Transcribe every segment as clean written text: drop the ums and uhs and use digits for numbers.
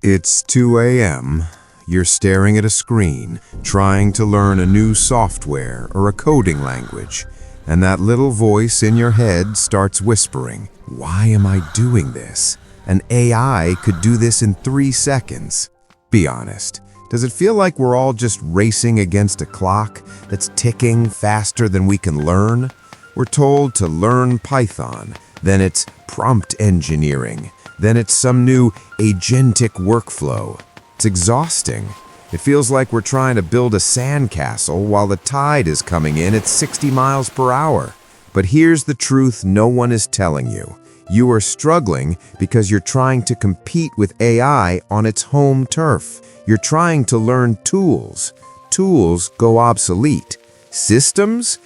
It's 2 a.m. You're staring at a screen, trying to learn a new software or a coding language, and that little voice in your head starts whispering, "Why am I doing this? An AI could do this in 3 seconds." Be honest, does it feel like we're all just racing against a clock that's ticking faster than we can learn? We're told to learn Python, then it's prompt engineering, then it's some new agentic workflow. It's exhausting. It feels like we're trying to build a sandcastle while the tide is coming in at 60 miles per hour. But here's the truth no one is telling you. You are struggling because you're trying to compete with AI on its home turf. You're trying to learn tools. Tools go obsolete. Systems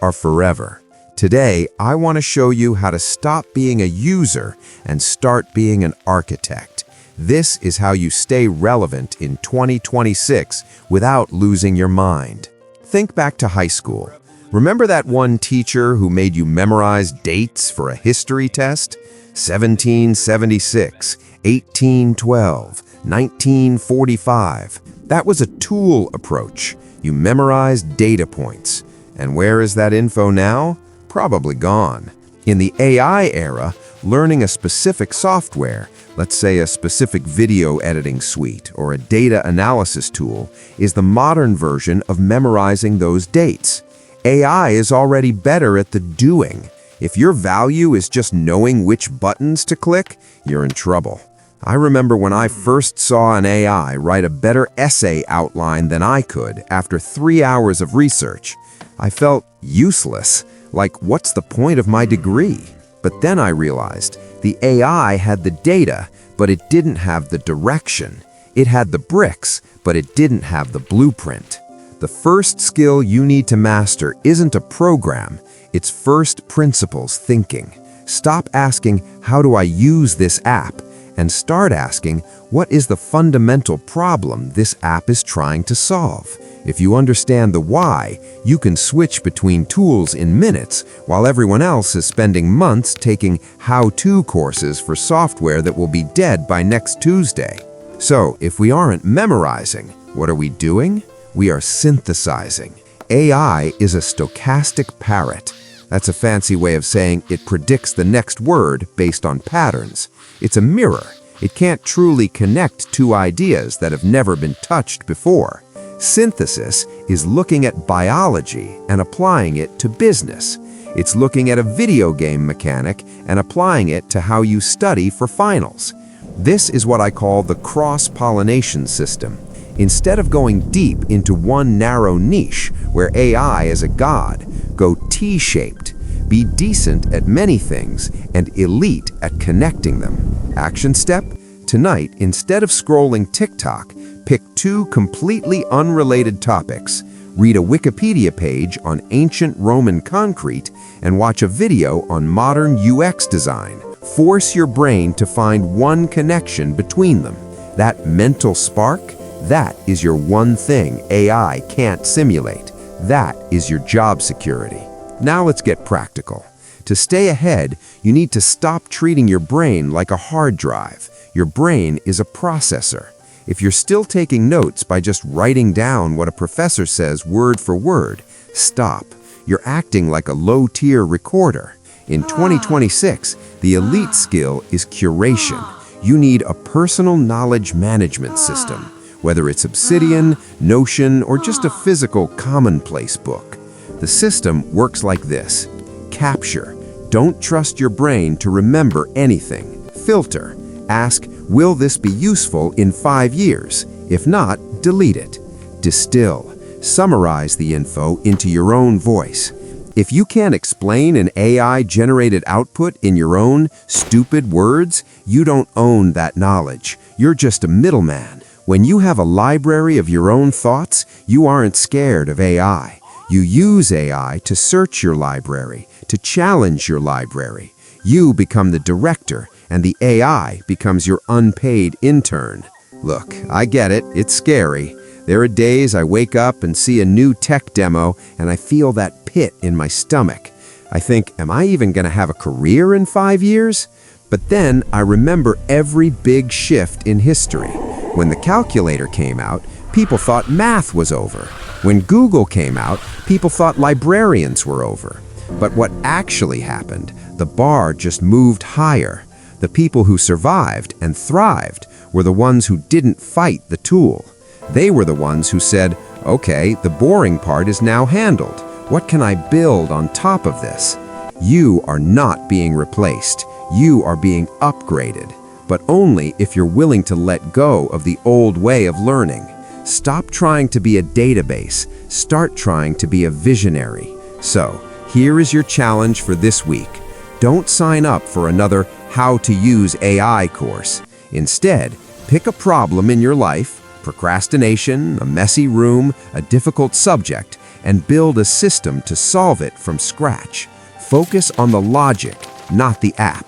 are forever. Today, I want to show you how to stop being a user and start being an architect. This is how you stay relevant in 2026 without losing your mind. Think back to high school. Remember that one teacher who made you memorize dates for a history test? 1776, 1812, 1945. That was a tool approach. You memorized data points. And where is that info now? Probably gone. In the AI era, learning a specific software, let's say a specific video editing suite or a data analysis tool, is the modern version of memorizing those dates. AI is already better at the doing. If your value is just knowing which buttons to click, you're in trouble. I remember when I first saw an AI write a better essay outline than I could after 3 hours of research. I felt useless, like what's the point of my degree? But then I realized the AI had the data, but it didn't have the direction. It had the bricks, but it didn't have the blueprint. The first skill you need to master isn't a program, it's first principles thinking. Stop asking, how do I use this app? And start asking, what is the fundamental problem this app is trying to solve? If you understand the why, you can switch between tools in minutes while everyone else is spending months taking how-to courses for software that will be dead by next Tuesday. So, if we aren't memorizing, what are we doing? We are synthesizing. AI is a stochastic parrot. That's a fancy way of saying it predicts the next word based on patterns. It's a mirror. It can't truly connect two ideas that have never been touched before. Synthesis is looking at biology and applying it to business. It's looking at a video game mechanic and applying it to how you study for finals. This is what I call the cross-pollination system. Instead of going deep into one narrow niche where AI is a god, go T-shaped. Be decent at many things and elite at connecting them. Action step? Tonight, instead of scrolling TikTok, pick 2 completely unrelated topics. Read a Wikipedia page on ancient Roman concrete and watch a video on modern UX design. Force your brain to find one connection between them. That mental spark, that is your one thing AI can't simulate. That is your job security. Now let's get practical. To stay ahead, you need to stop treating your brain like a hard drive. Your brain is a processor. If you're still taking notes by just writing down what a professor says word for word, stop. You're acting like a low-tier recorder. In 2026, the elite skill is curation. You need a personal knowledge management system, whether it's Obsidian, Notion, or just a physical commonplace book. The system works like this. Capture. Don't trust your brain to remember anything. Filter. Ask, will this be useful in 5 years? If not, delete it. Distill. Summarize the info into your own voice. If you can't explain an AI-generated output in your own stupid words, you don't own that knowledge. You're just a middleman. When you have a library of your own thoughts, you aren't scared of AI. You use AI to search your library, to challenge your library. You become the director, and the AI becomes your unpaid intern. Look, I get it, it's scary. There are days I wake up and see a new tech demo, and I feel that pit in my stomach. I think, am I even going to have a career in 5 years? But then I remember every big shift in history. When the calculator came out, people thought math was over. When Google came out, people thought librarians were over. But what actually happened, the bar just moved higher. The people who survived and thrived were the ones who didn't fight the tool. They were the ones who said, okay, the boring part is now handled. What can I build on top of this? You are not being replaced. You are being upgraded, but only if you're willing to let go of the old way of learning. Stop trying to be a database. Start trying to be a visionary. So, here is your challenge for this week. Don't sign up for another How to Use AI course. Instead, pick a problem in your life, procrastination, a messy room, a difficult subject, and build a system to solve it from scratch. Focus on the logic, not the app.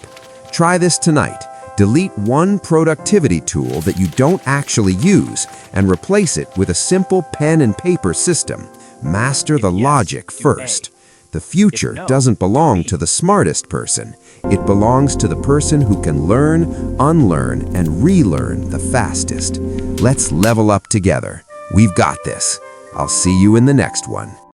Try this tonight. Delete one productivity tool that you don't actually use and replace it with a simple pen and paper system. Master the logic first. The future doesn't belong to the smartest person. It belongs to the person who can learn, unlearn, and relearn the fastest. Let's level up together. We've got this. I'll see you in the next one.